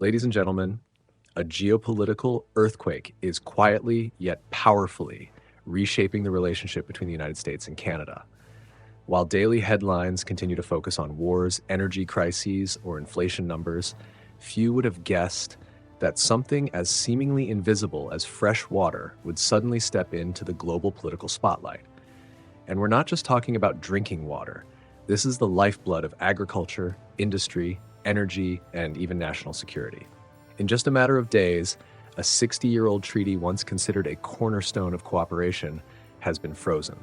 Ladies and gentlemen, a geopolitical earthquake is quietly yet powerfully reshaping the relationship between the United States and Canada. While daily headlines continue to focus on wars, energy crises, or inflation numbers, few would have guessed that something as seemingly invisible as fresh water would suddenly step into the global political spotlight. And we're not just talking about drinking water. This is the lifeblood of agriculture, industry, energy, and even national security. In just a matter of days, a 60-year-old treaty once considered a cornerstone of cooperation has been frozen.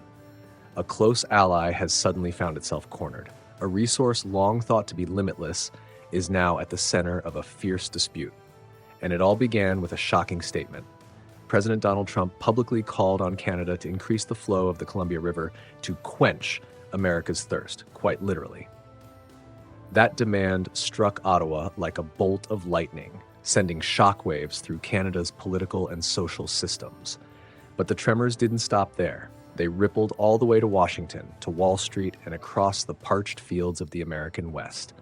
A close ally has suddenly found itself cornered. A resource long thought to be limitless is now at the center of a fierce dispute. And it all began with a shocking statement. President Donald Trump publicly called on Canada to increase the flow of the Columbia River to quench America's thirst, quite literally. That demand struck Ottawa like a bolt of lightning, sending shockwaves through Canada's political and social systems. But the tremors didn't stop there. They rippled all the way to Washington, to Wall Street, and across the parched fields of the American West.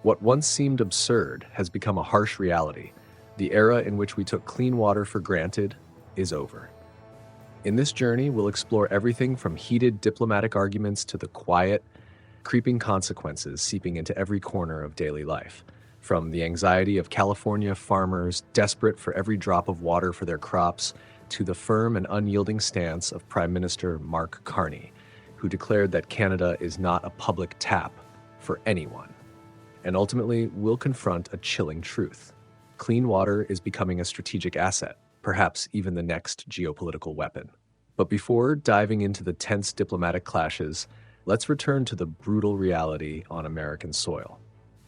What once seemed absurd has become a harsh reality. The era in which we took clean water for granted is over. In this journey, we'll explore everything from heated diplomatic arguments to the quiet, creeping consequences seeping into every corner of daily life. From the anxiety of California farmers desperate for every drop of water for their crops, to the firm and unyielding stance of Prime Minister Mark Carney, who declared that Canada is not a public tap for anyone. And ultimately, we'll confront a chilling truth. Clean water is becoming a strategic asset, perhaps even the next geopolitical weapon. But before diving into the tense diplomatic clashes, let's return to the brutal reality on American soil.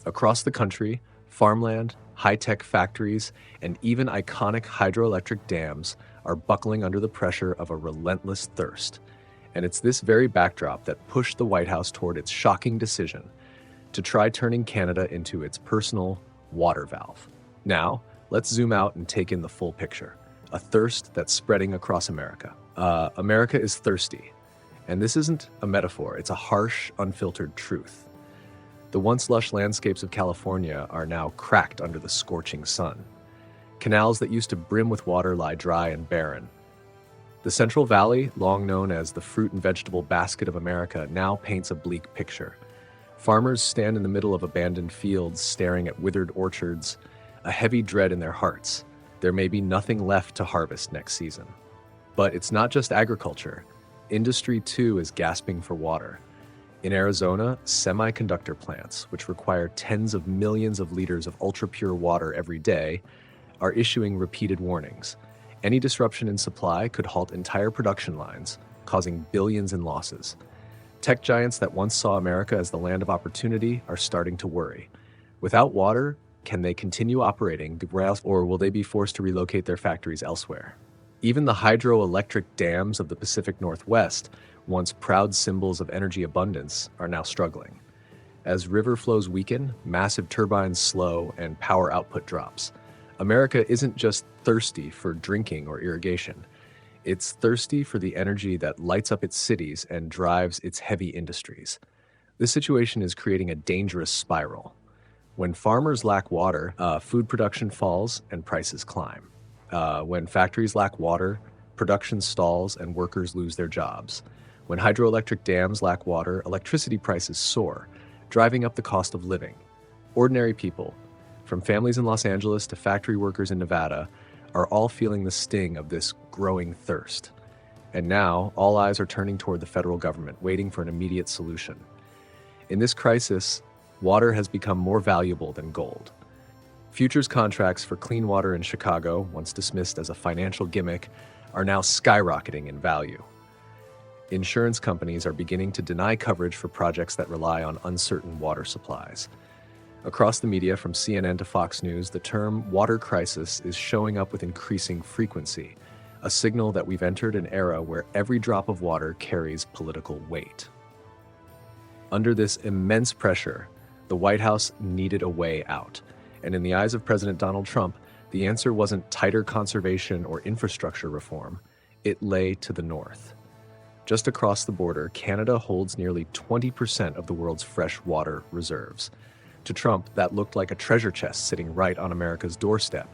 Across the country, farmland, high-tech factories, and even iconic hydroelectric dams are buckling under the pressure of a relentless thirst. And it's this very backdrop that pushed the White House toward its shocking decision to try turning Canada into its personal water valve. Now, let's zoom out and take in the full picture. A thirst that's spreading across America. America is thirsty. And this isn't a metaphor, it's a harsh, unfiltered truth. The once lush landscapes of California are now cracked under the scorching sun. Canals that used to brim with water lie dry and barren. The Central Valley, long known as the fruit and vegetable basket of America, now paints a bleak picture. Farmers stand in the middle of abandoned fields, staring at withered orchards, a heavy dread in their hearts. There may be nothing left to harvest next season. But it's not just agriculture. Industry, too, is gasping for water. In Arizona, semiconductor plants, which require tens of millions of liters of ultra-pure water every day, are issuing repeated warnings. Any disruption in supply could halt entire production lines, causing billions in losses. Tech giants that once saw America as the land of opportunity are starting to worry. Without water, can they continue operating, or will they be forced to relocate their factories elsewhere? Even the hydroelectric dams of the Pacific Northwest, once proud symbols of energy abundance, are now struggling. As river flows weaken, massive turbines slow, and power output drops. America isn't just thirsty for drinking or irrigation. It's thirsty for the energy that lights up its cities and drives its heavy industries. This situation is creating a dangerous spiral. When farmers lack water, food production falls and prices climb. When factories lack water, production stalls and workers lose their jobs. When hydroelectric dams lack water, electricity prices soar, driving up the cost of living. Ordinary people, from families in Los Angeles to factory workers in Nevada, are all feeling the sting of this growing thirst. And now, all eyes are turning toward the federal government, waiting for an immediate solution. In this crisis, water has become more valuable than gold. Futures contracts for clean water in Chicago, once dismissed as a financial gimmick, are now skyrocketing in value. Insurance companies are beginning to deny coverage for projects that rely on uncertain water supplies. Across the media, from CNN to Fox News, the term water crisis is showing up with increasing frequency, a signal that we've entered an era where every drop of water carries political weight. Under this immense pressure, the White House needed a way out. And in the eyes of President Donald Trump, the answer wasn't tighter conservation or infrastructure reform. It lay to the north. Just across the border, Canada holds nearly 20% of the world's fresh water reserves. To Trump, that looked like a treasure chest sitting right on America's doorstep.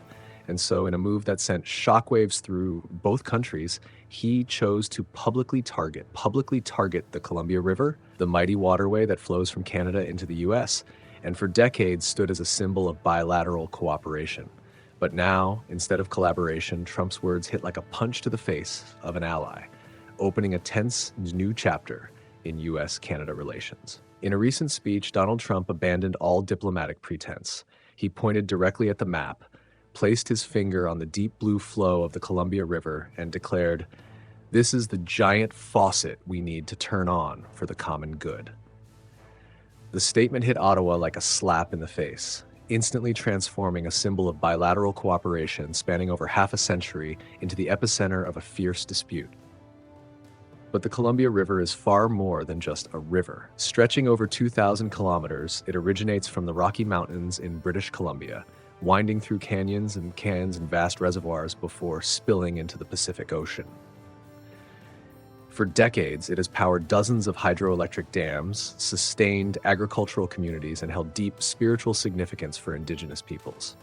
And so, in a move that sent shockwaves through both countries, he chose to publicly target the Columbia River, the mighty waterway that flows from Canada into the US, and for decades stood as a symbol of bilateral cooperation. But now, instead of collaboration, Trump's words hit like a punch to the face of an ally, opening a tense new chapter in US-Canada relations. In a recent speech, Donald Trump abandoned all diplomatic pretense. He pointed directly at the map, placed his finger on the deep blue flow of the Columbia River, and declared, "This is the giant faucet we need to turn on for the common good." The statement hit Ottawa like a slap in the face, instantly transforming a symbol of bilateral cooperation spanning over half a century into the epicenter of a fierce dispute. But the Columbia River is far more than just a river. Stretching over 2,000 kilometers, it originates from the Rocky Mountains in British Columbia, winding through canyons and vast reservoirs before spilling into the Pacific Ocean. For decades, it has powered dozens of hydroelectric dams, sustained agricultural communities, and held deep spiritual significance for Indigenous peoples.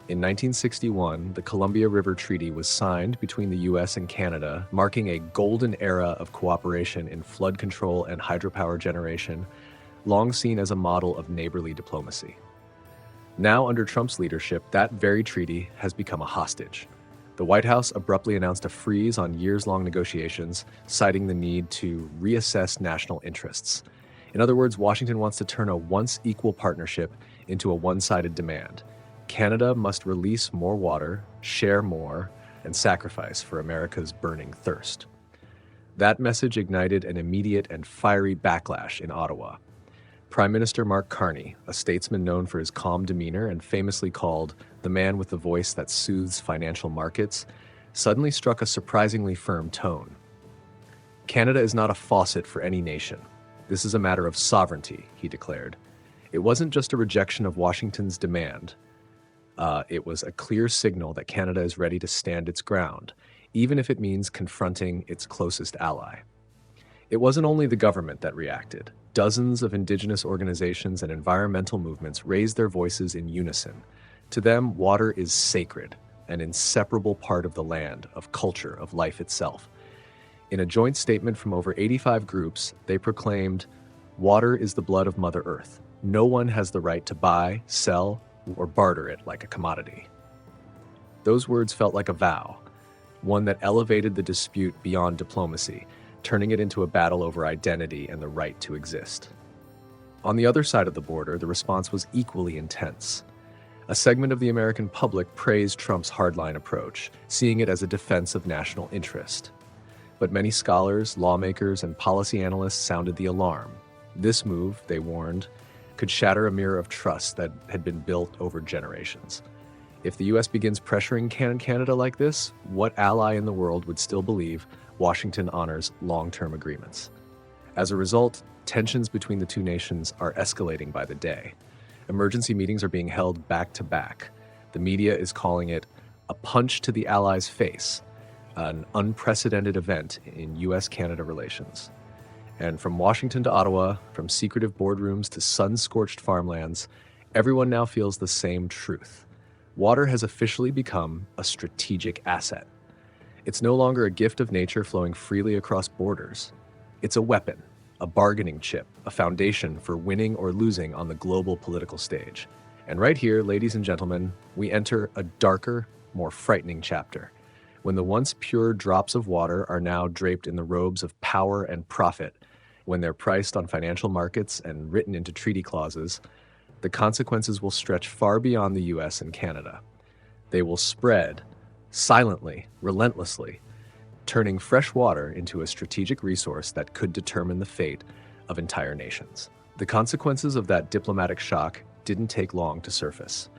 In 1961, the Columbia River Treaty was signed between the US and Canada, marking a golden era of cooperation in flood control and hydropower generation, long seen as a model of neighborly diplomacy. Now, under Trump's leadership, that very treaty has become a hostage. The White House abruptly announced a freeze on years-long negotiations, citing the need to reassess national interests. In other words, Washington wants to turn a once equal partnership into a one-sided demand. Canada must release more water, share more, and sacrifice for America's burning thirst. That message ignited an immediate and fiery backlash in Ottawa. Prime Minister Mark Carney, a statesman known for his calm demeanor and famously called the man with the voice that soothes financial markets, suddenly struck a surprisingly firm tone. Canada is not a faucet for any nation. This is a matter of sovereignty, he declared. It wasn't just a rejection of Washington's demand. It was a clear signal that Canada is ready to stand its ground, even if it means confronting its closest ally. It wasn't only the government that reacted. Dozens of Indigenous organizations and environmental movements raised their voices in unison. To them, water is sacred, an inseparable part of the land, of culture, of life itself. In a joint statement from over 85 groups, they proclaimed, "Water is the blood of Mother Earth. No one has the right to buy, sell, or barter it like a commodity." Those words felt like a vow, one that elevated the dispute beyond diplomacy, turning it into a battle over identity and the right to exist. On the other side of the border, the response was equally intense. A segment of the American public praised Trump's hardline approach, seeing it as a defense of national interest. But many scholars, lawmakers, and policy analysts sounded the alarm. This move, they warned, could shatter a mirror of trust that had been built over generations. If the US begins pressuring Canada like this, what ally in the world would still believe Washington honors long-term agreements? As a result, tensions between the two nations are escalating by the day. Emergency meetings are being held back to back. The media is calling it a punch to the allies' face, an unprecedented event in US-Canada relations. And from Washington to Ottawa, from secretive boardrooms to sun-scorched farmlands, everyone now feels the same truth. Water has officially become a strategic asset. It's no longer a gift of nature flowing freely across borders. It's a weapon, a bargaining chip, a foundation for winning or losing on the global political stage. And right here, ladies and gentlemen, we enter a darker, more frightening chapter, when the once pure drops of water are now draped in the robes of power and profit, when they're priced on financial markets and written into treaty clauses, the consequences will stretch far beyond the US and Canada. They will spread, silently, relentlessly, turning fresh water into a strategic resource that could determine the fate of entire nations. The consequences of that diplomatic shock didn't take long to surface.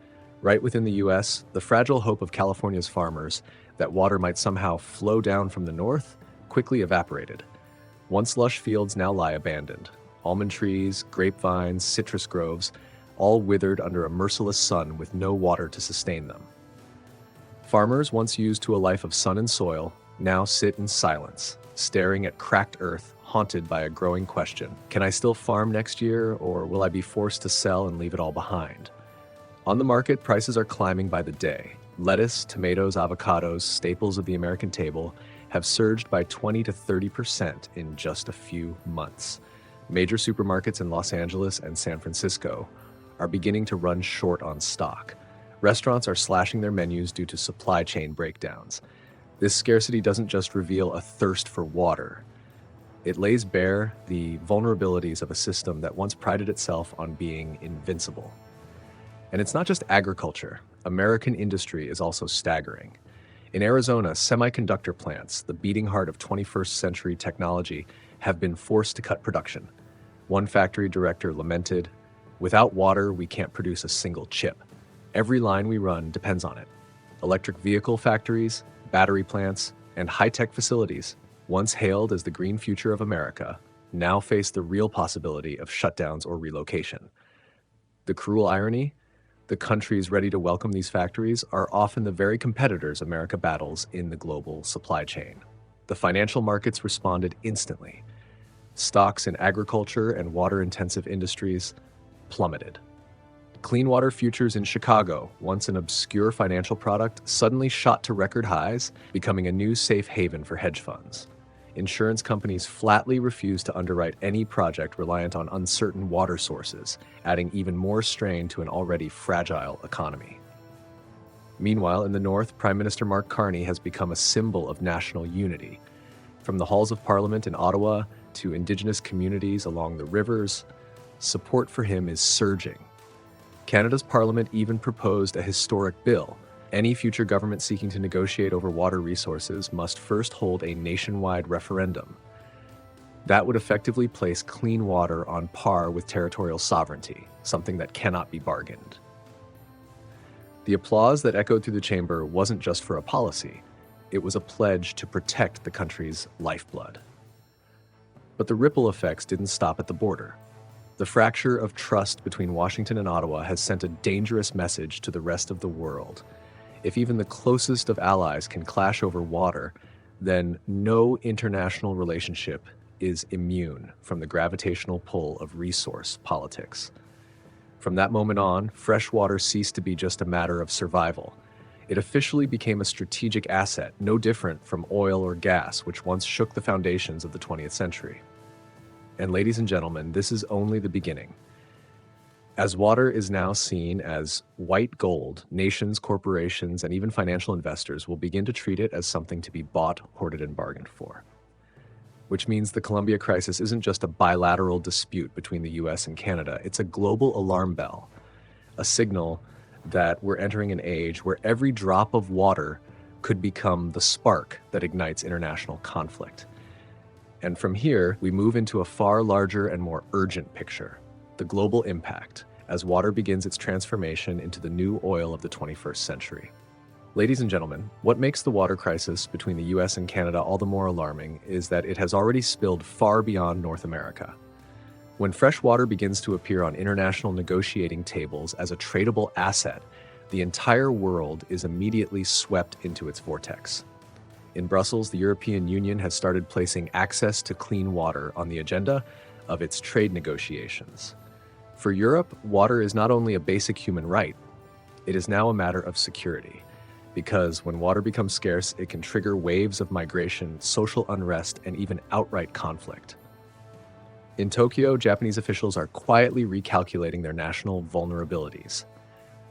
Right within the US, the fragile hope of California's farmers that water might somehow flow down from the north quickly evaporated. Once lush fields now lie abandoned. Almond trees, grapevines, citrus groves, all withered under a merciless sun with no water to sustain them. Farmers once used to a life of sun and soil now sit in silence, staring at cracked earth, haunted by a growing question. Can I still farm next year, or will I be forced to sell and leave it all behind? On the market, prices are climbing by the day. Lettuce, tomatoes, avocados, staples of the American table, have surged by 20 to 30% in just a few months. Major supermarkets in Los Angeles and San Francisco are beginning to run short on stock. Restaurants are slashing their menus due to supply chain breakdowns. This scarcity doesn't just reveal a thirst for water. It lays bare the vulnerabilities of a system that once prided itself on being invincible. And it's not just agriculture. American industry is also staggering. In Arizona, semiconductor plants, the beating heart of 21st century technology, have been forced to cut production. One factory director lamented, "Without water, we can't produce a single chip. Every line we run depends on it." Electric vehicle factories, battery plants, and high-tech facilities, once hailed as the green future of America, now face the real possibility of shutdowns or relocation. The cruel irony? The countries ready to welcome these factories are often the very competitors America battles in the global supply chain. The financial markets responded instantly. Stocks in agriculture and water-intensive industries plummeted. Clean water futures in Chicago, once an obscure financial product, suddenly shot to record highs, becoming a new safe haven for hedge funds. Insurance companies flatly refused to underwrite any project reliant on uncertain water sources, adding even more strain to an already fragile economy. Meanwhile, in the North, Prime Minister Mark Carney has become a symbol of national unity. From the halls of Parliament in Ottawa to Indigenous communities along the rivers, support for him is surging. Canada's Parliament even proposed a historic bill. Any future government seeking to negotiate over water resources must first hold a nationwide referendum. That would effectively place clean water on par with territorial sovereignty, something that cannot be bargained. The applause that echoed through the chamber wasn't just for a policy, it was a pledge to protect the country's lifeblood. But the ripple effects didn't stop at the border. The fracture of trust between Washington and Ottawa has sent a dangerous message to the rest of the world. If even the closest of allies can clash over water, then no international relationship is immune from the gravitational pull of resource politics. From that moment on, fresh water ceased to be just a matter of survival. It officially became a strategic asset, no different from oil or gas, which once shook the foundations of the 20th century. And ladies and gentlemen, this is only the beginning. As water is now seen as white gold, nations, corporations, and even financial investors will begin to treat it as something to be bought, hoarded, and bargained for. Which means the Colombia crisis isn't just a bilateral dispute between the US and Canada, it's a global alarm bell, a signal that we're entering an age where every drop of water could become the spark that ignites international conflict. And from here, we move into a far larger and more urgent picture. The global impact, as water begins its transformation into the new oil of the 21st century. Ladies and gentlemen, what makes the water crisis between the US and Canada all the more alarming is that it has already spilled far beyond North America. When fresh water begins to appear on international negotiating tables as a tradable asset, the entire world is immediately swept into its vortex. In Brussels, the European Union has started placing access to clean water on the agenda of its trade negotiations. For Europe, water is not only a basic human right, it is now a matter of security. Because when water becomes scarce, it can trigger waves of migration, social unrest, and even outright conflict. In Tokyo, Japanese officials are quietly recalculating their national vulnerabilities.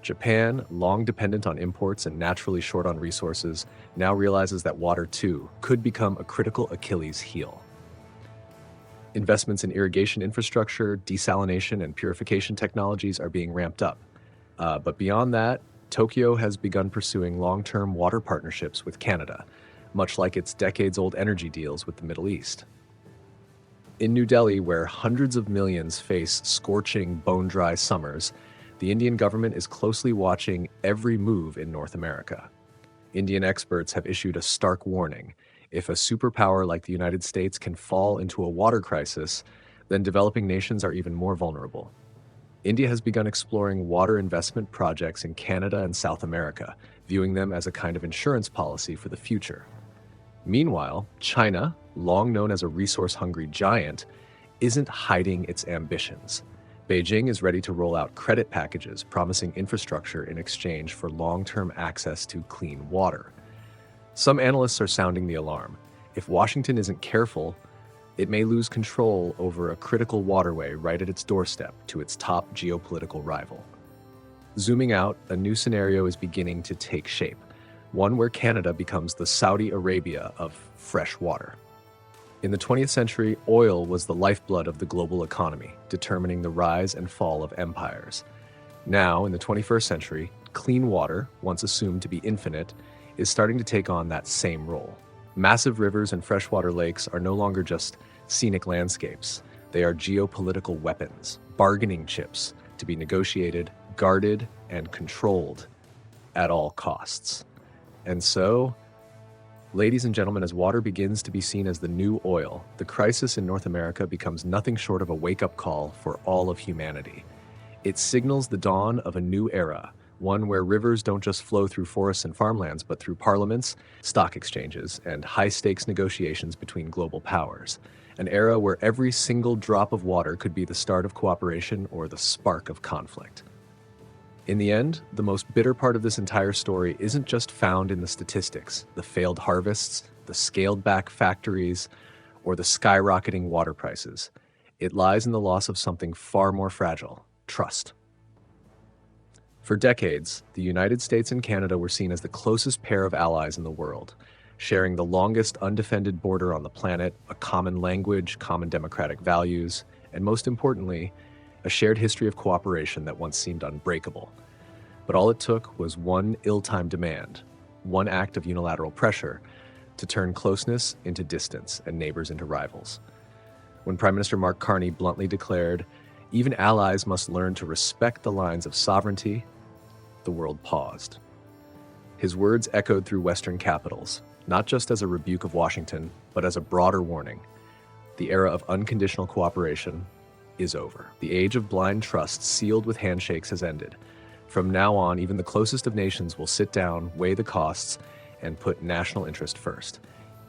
Japan, long dependent on imports and naturally short on resources, now realizes that water, too, could become a critical Achilles heel. Investments in irrigation infrastructure, desalination, and purification technologies are being ramped up. But beyond that, Tokyo has begun pursuing long-term water partnerships with Canada, much like its decades-old energy deals with the Middle East. In New Delhi, where hundreds of millions face scorching, bone-dry summers, the Indian government is closely watching every move in North America. Indian experts have issued a stark warning. If a superpower like the United States can fall into a water crisis, then developing nations are even more vulnerable. India has begun exploring water investment projects in Canada and South America, viewing them as a kind of insurance policy for the future. Meanwhile, China, long known as a resource-hungry giant, isn't hiding its ambitions. Beijing is ready to roll out credit packages promising infrastructure in exchange for long-term access to clean water. Some analysts are sounding the alarm. If Washington isn't careful, it may lose control over a critical waterway right at its doorstep to its top geopolitical rival. Zooming out, a new scenario is beginning to take shape, one where Canada becomes the Saudi Arabia of fresh water. In the 20th century, oil was the lifeblood of the global economy, determining the rise and fall of empires. Now, in the 21st century, clean water, once assumed to be infinite, is starting to take on that same role. Massive rivers and freshwater lakes are no longer just scenic landscapes. They are geopolitical weapons, bargaining chips to be negotiated, guarded, and controlled at all costs. And so, ladies and gentlemen, as water begins to be seen as the new oil, the crisis in North America becomes nothing short of a wake-up call for all of humanity. It signals the dawn of a new era, one where rivers don't just flow through forests and farmlands, but through parliaments, stock exchanges, and high-stakes negotiations between global powers. An era where every single drop of water could be the start of cooperation or the spark of conflict. In the end, the most bitter part of this entire story isn't just found in the statistics, the failed harvests, the scaled-back factories, or the skyrocketing water prices. It lies in the loss of something far more fragile: trust. For decades, the United States and Canada were seen as the closest pair of allies in the world, sharing the longest undefended border on the planet, a common language, common democratic values, and most importantly, a shared history of cooperation that once seemed unbreakable. But all it took was one ill-timed demand, one act of unilateral pressure, to turn closeness into distance and neighbors into rivals. When Prime Minister Mark Carney bluntly declared, "Even allies must learn to respect the lines of sovereignty," the world paused. His words echoed through Western capitals, not just as a rebuke of Washington, but as a broader warning. The era of unconditional cooperation is over. The age of blind trust sealed with handshakes has ended. From now on, even the closest of nations will sit down, weigh the costs, and put national interest first.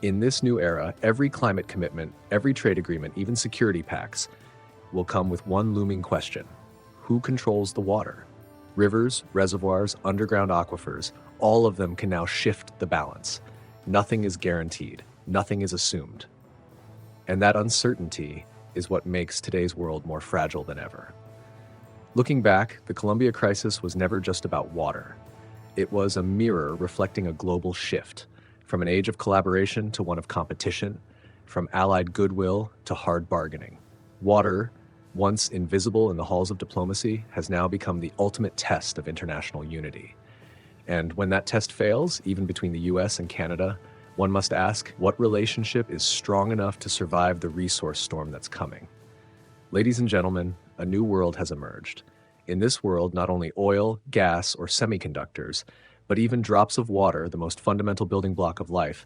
In this new era, every climate commitment, every trade agreement, even security pacts, will come with one looming question: who controls the water? Rivers, reservoirs, underground aquifers, all of them can now shift the balance. Nothing is guaranteed. Nothing is assumed. And that uncertainty is what makes today's world more fragile than ever. Looking back, the Columbia crisis was never just about water. It was a mirror reflecting a global shift, from an age of collaboration to one of competition, from allied goodwill to hard bargaining. Water, once invisible in the halls of diplomacy, has now become the ultimate test of international unity. And when that test fails, even between the US and Canada, one must ask, what relationship is strong enough to survive the resource storm that's coming? Ladies and gentlemen, a new world has emerged. In this world, not only oil, gas, or semiconductors, but even drops of water, the most fundamental building block of life,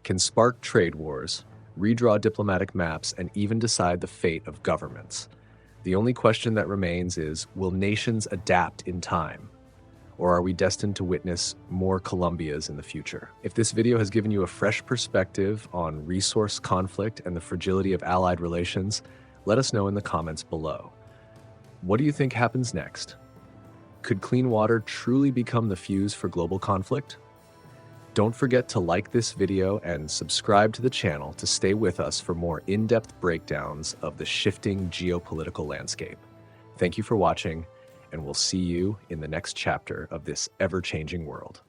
can spark trade wars, redraw diplomatic maps, and even decide the fate of governments. The only question that remains is, will nations adapt in time? Or are we destined to witness more Columbias in the future? If this video has given you a fresh perspective on resource conflict and the fragility of allied relations, let us know in the comments below. What do you think happens next? Could clean water truly become the fuse for global conflict? Don't forget to like this video and subscribe to the channel to stay with us for more in-depth breakdowns of the shifting geopolitical landscape. Thank you for watching, and we'll see you in the next chapter of this ever-changing world.